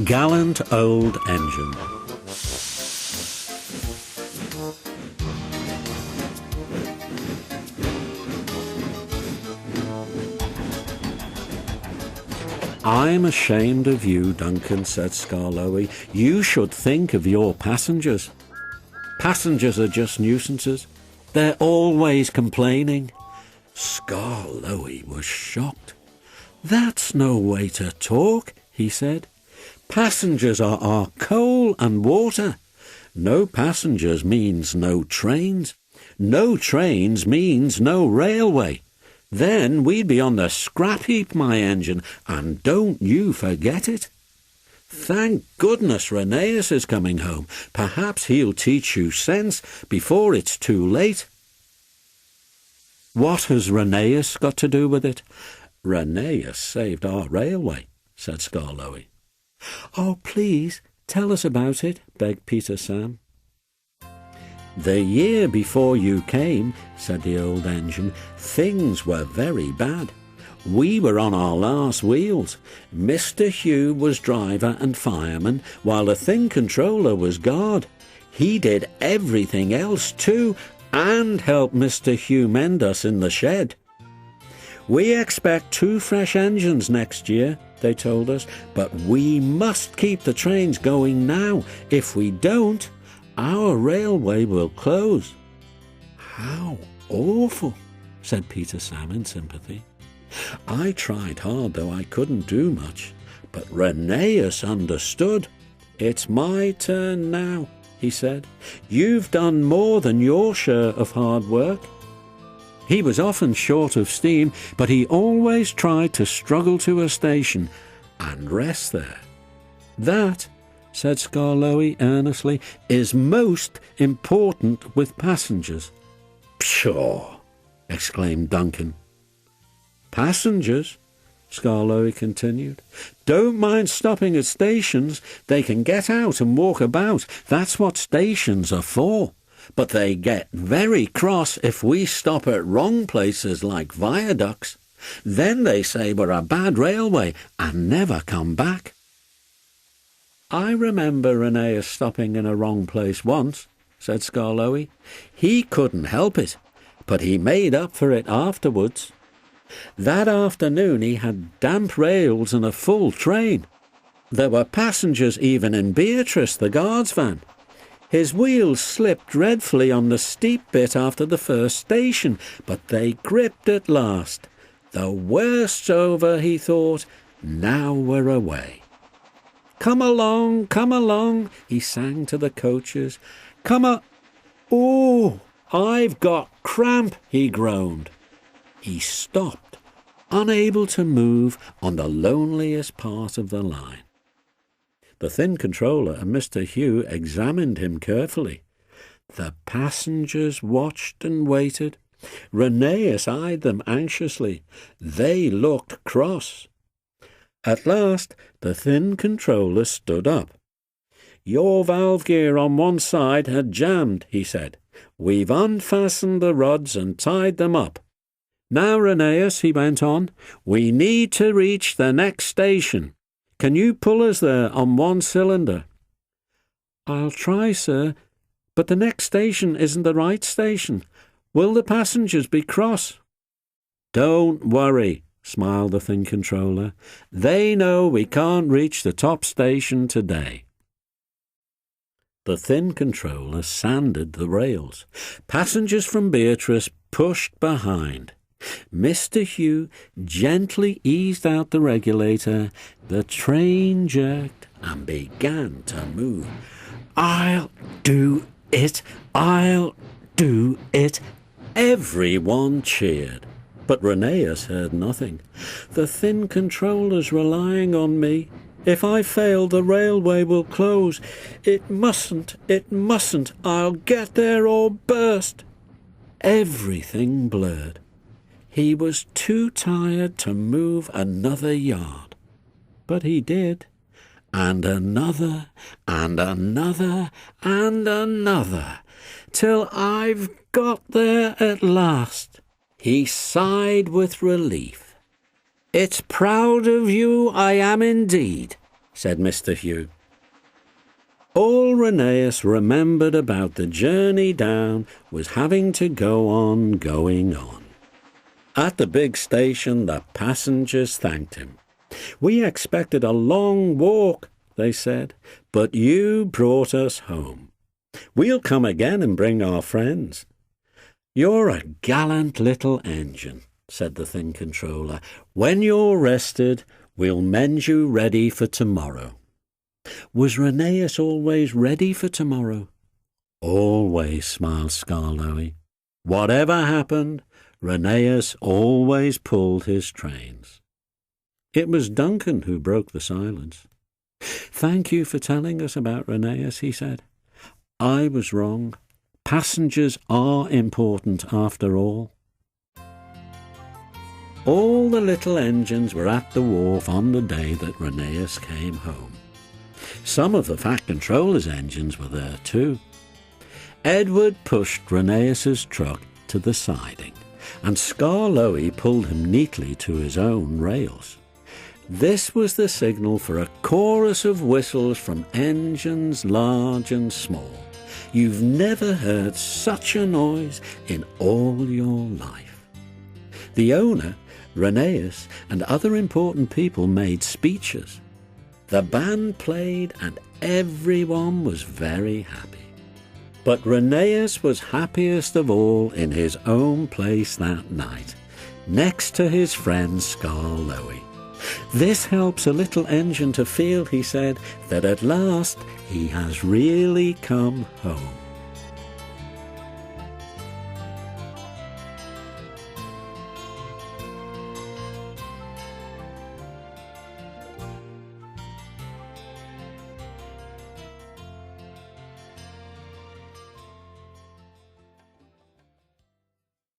Gallant Old Engine. "I'm ashamed of you, Duncan," said Skarloey. "You should think of your passengers. Passengers are just nuisances. They're always complaining." Skarloey was shocked. "That's no way to talk," he said. "Passengers are our coal and water. No passengers means no trains. No trains means no railway. Then we'd be on the scrap heap, my engine, and don't you forget it. Thank goodness Rheneas is coming home. Perhaps he'll teach you sense before it's too late." "What has Rheneas got to do with it?" "Rheneas saved our railway," said Skarloey. "Oh, please, tell us about it," begged Peter Sam. "The year before you came," said the old engine, "things were very bad. We were on our last wheels. Mr. Hugh was driver and fireman, while the thin controller was guard. He did everything else too, and helped Mr. Hugh mend us in the shed. We expect 2 fresh engines next year, they told us, but we must keep the trains going now. If we don't, our railway will close." "How awful," said Peter Sam in sympathy. "I tried hard, though I couldn't do much. But Rheneas understood. 'It's my turn now,' he said. 'You've done more than your share of hard work.' He was often short of steam, but he always tried to struggle to a station and rest there. That," said Skarloey earnestly, "is most important with passengers." "Pshaw!" exclaimed Duncan. "Passengers," Skarloey continued, "don't mind stopping at stations. They can get out and walk about. That's what stations are for. But they get very cross if we stop at wrong places like viaducts. Then they say we're a bad railway and never come back." "I remember Rheneas stopping in a wrong place once," said Skarloey. "He couldn't help it, but he made up for it afterwards. That afternoon he had damp rails and a full train. There were passengers even in Beatrice, the guard's van. His wheels slipped dreadfully on the steep bit after the first station, but they gripped at last. The worst's over, he thought. Now we're away. 'Come along,' he sang to the coaches. Oh, I've got cramp,' he groaned. He stopped, unable to move on the loneliest part of the line. The thin controller and Mr. Hugh examined him carefully. The passengers watched and waited. Rheneas eyed them anxiously. They looked cross. At last the thin controller stood up. "Your valve gear on one side had jammed," he said. "We've unfastened the rods and tied them up. Now, Rheneas," he went on, "we need to reach the next station. Can you pull us there on one cylinder?" "I'll try, sir, but the next station isn't the right station. Will the passengers be cross?" "Don't worry," smiled the thin controller. "They know we can't reach the top station today." The thin controller sanded the rails. Passengers from Beatrice pushed behind. Mr. Hugh gently eased out the regulator. The train jerked and began to move. "I'll do it! I'll do it!" Everyone cheered. But Rheneas heard nothing. "The thin controller's relying on me. If I fail, the railway will close. It mustn't. I'll get there or burst." Everything blurred. He was too tired to move another yard. But he did. And another, and another, and another, till I've got there at last. He sighed with relief. "It's proud of you I am indeed," said Mr. Hugh. All Rheneas remembered about the journey down was having to go on going on. At the big station, the passengers thanked him. "We expected a long walk," they said, "but you brought us home. We'll come again and bring our friends." "You're a gallant little engine," said the Thin Controller. "When you're rested, we'll mend you ready for tomorrow." Was Rheneas always ready for tomorrow? "Always," smiled Skarloey. "Whatever happened, Rheneas always pulled his trains." It was Duncan who broke the silence. "Thank you for telling us about Rheneas," he said. "I was wrong. Passengers are important after all." All the little engines were at the wharf on the day that Rheneas came home. Some of the Fat Controller's engines were there too. Edward pushed Rheneas's truck to the siding, and Skarloey pulled him neatly to his own rails. This was the signal for a chorus of whistles from engines large and small. You've never heard such a noise in all your life. The owner, Rheneas, and other important people made speeches. The band played and everyone was very happy. But Rheneas was happiest of all in his own place that night, next to his friend Skarloey. This helps a little engine to feel, he said, that at last he has really come home.